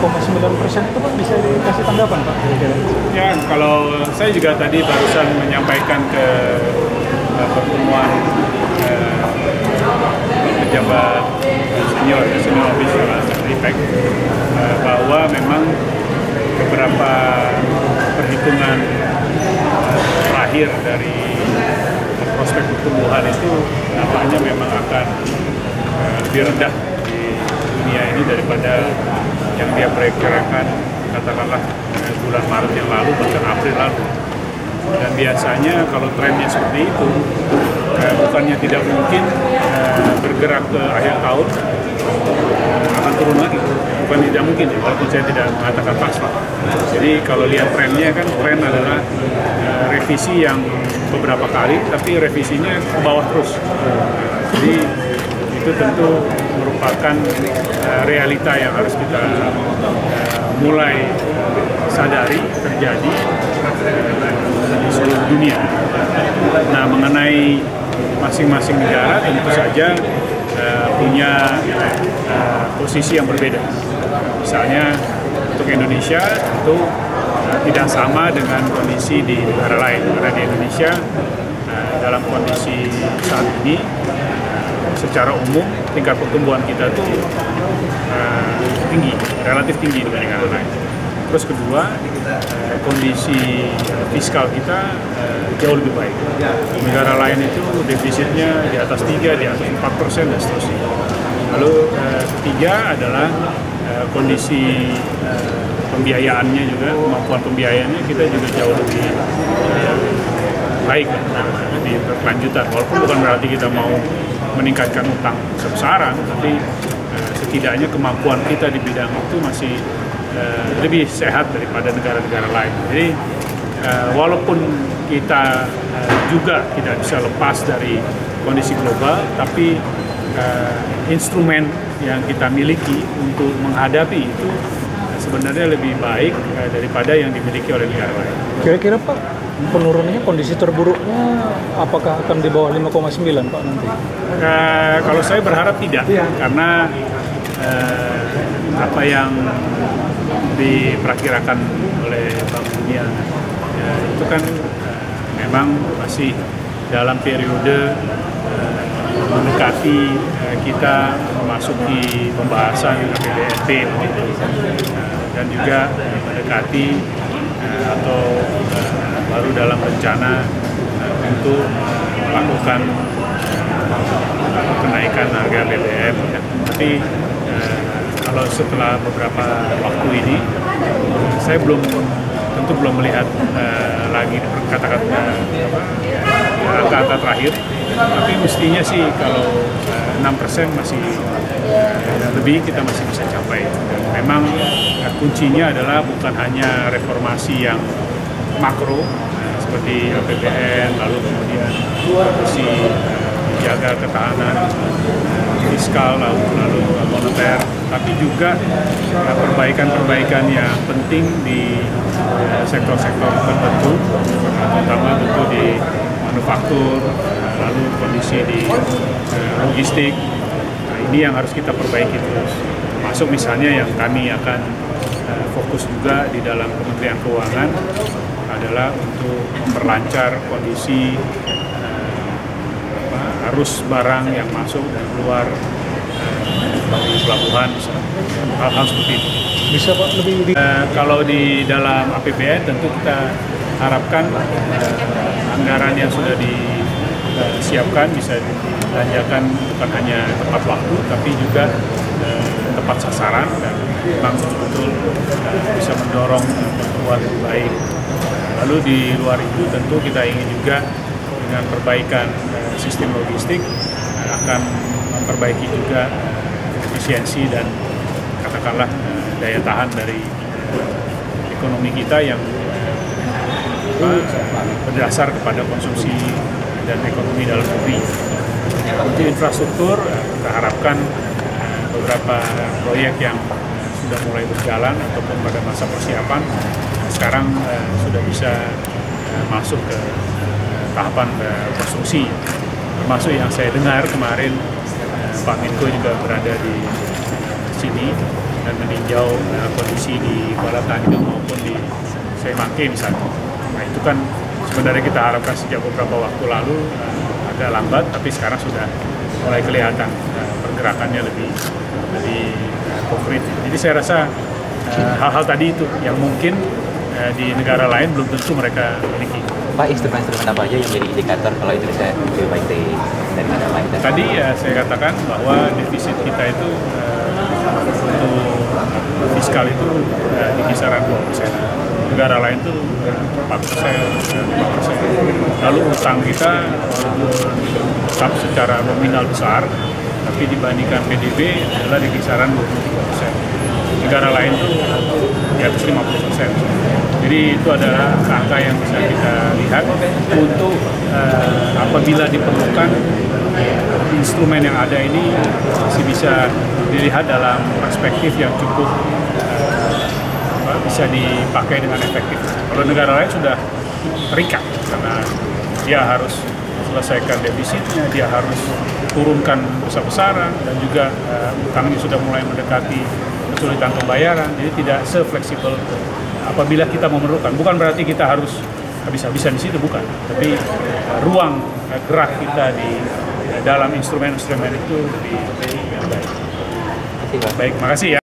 5,9% itu Pak bisa dikasih tanggapan Pak kira-kira? Ya, kalau saya juga tadi barusan menyampaikan ke pertemuan pejabat senior official IPEC bahwa memang beberapa perhitungan terakhir dari prospek pertumbuhan itu nampaknya memang akan lebih rendah di dunia ini daripada yang dia perkirakan katakanlah bulan Maret yang lalu bahkan April lalu. Dan biasanya kalau trennya seperti itu bukannya tidak mungkin bergerak ke akhir tahun akan turun lagi, bukan tidak mungkin ya, walaupun saya tidak mengatakan pasti. Jadi kalau lihat trennya kan tren adalah revisi yang beberapa kali tapi revisinya ke bawah terus. Jadi itu tentu merupakan realita yang harus kita mulai sadari terjadi di seluruh dunia. Nah, mengenai masing-masing negara tentu saja punya posisi yang berbeda. Misalnya untuk Indonesia tentu tidak sama dengan kondisi di negara lain. Karena di Indonesia dalam kondisi saat ini secara umum tingkat pertumbuhan kita itu tinggi, relatif tinggi dibanding negara lain. Terus kedua, kondisi fiskal kita jauh lebih baik. Negara lain itu defisitnya di atas 3, di atas 4% dan seterusnya. Lalu ketiga adalah kondisi pembiayaannya juga, kemampuan pembiayaannya kita juga jauh lebih baik, lebih berkelanjutan. Walaupun bukan berarti kita mau meningkatkan utang besar-besaran, tapi setidaknya kemampuan kita di bidang itu masih lebih sehat daripada negara-negara lain. Jadi walaupun kita juga tidak bisa lepas dari kondisi global, tapi instrumen yang kita miliki untuk menghadapi itu sebenarnya lebih baik daripada yang dimiliki oleh negara lain. Kira-kira Pak, penurunannya kondisi terburuknya apakah akan di bawah 5,9 Pak nanti? Kalau saya berharap tidak, karena apa yang diperkirakan oleh Bank Dunia itu kan memang masih dalam periode mendekati kita memasuki pembahasan APBNP dan juga mendekati atau baru dalam rencana untuk melakukan kenaikan harga BBM. Tapi kalau setelah beberapa waktu ini, saya tentu belum melihat lagi kata-kata angka-angka terakhir. Tapi mestinya sih kalau 6% masih lebih kita masih bisa capai. Dan memang kuncinya adalah bukan hanya reformasi yang makro seperti APBN, lalu kemudian mesti menjaga ketahanan fiskal, lalu moneter, tapi juga perbaikan-perbaikan yang penting di sektor-sektor tertentu, terutama tentu di manufaktur, lalu kondisi di logistik. Nah, ini yang harus kita perbaiki terus. Masuk misalnya yang kami akan fokus juga di dalam Kementerian Keuangan adalah untuk memperlancar kondisi arus barang yang masuk dan keluar dari pelabuhan, hal-hal seperti itu. Bisa Pak lebih kalau di dalam APBN tentu kita harapkan anggaran yang sudah disiapkan bisa dibelanjakan bukan hanya tepat waktu tapi juga tepat sasaran dan memang betul-betul bisa mendorong pertumbuhan lebih baik. Lalu di luar itu tentu kita ingin juga dengan perbaikan sistem logistik akan memperbaiki juga efisiensi dan katakanlah daya tahan dari ekonomi kita yang berdasar kepada konsumsi dan ekonomi dalam negeri. Untuk infrastruktur kita harapkan beberapa proyek yang sudah mulai berjalan ataupun pada masa persiapan sekarang sudah bisa masuk ke tahapan konstruksi, termasuk yang saya dengar kemarin Pak Menko juga berada di sini dan meninjau kondisi di Kuala Tanjung maupun di Semangke misalnya. Nah itu kan sebenarnya kita harapkan sejak beberapa waktu lalu agak lambat, tapi sekarang sudah mulai kelihatan pergerakannya lebih konkret. Jadi saya rasa hal-hal tadi itu yang mungkin di negara lain belum tentu mereka miliki. Pak, instrumen-instrumen apa aja yang menjadi indikator kalau Indonesia lebih baik dari negara lain? Tadi saya katakan bahwa defisit kita itu untuk fiskal itu di kisaran 2%. Negara lain itu 4%, 5%. Lalu utang kita tetap secara nominal besar, tapi dibandingkan PDB adalah di kisaran 23%. Negara lain itu di atas 50%. Jadi itu adalah angka yang bisa kita lihat untuk apabila diperlukan instrumen yang ada ini masih bisa dilihat dalam perspektif yang cukup bisa dipakai dengan efektif. Kalau negara lain sudah terikat karena dia harus selesaikan defisitnya, dia harus turunkan besar-besaran dan juga utangnya sudah mulai mendekati kesulitan pembayaran, jadi tidak se-fleksibel apabila kita memerlukan. Bukan berarti kita harus habis-habisan di situ, bukan. Tapi ruang gerak kita di dalam instrumen-instrumen itu lebih baik. Baik, makasih ya.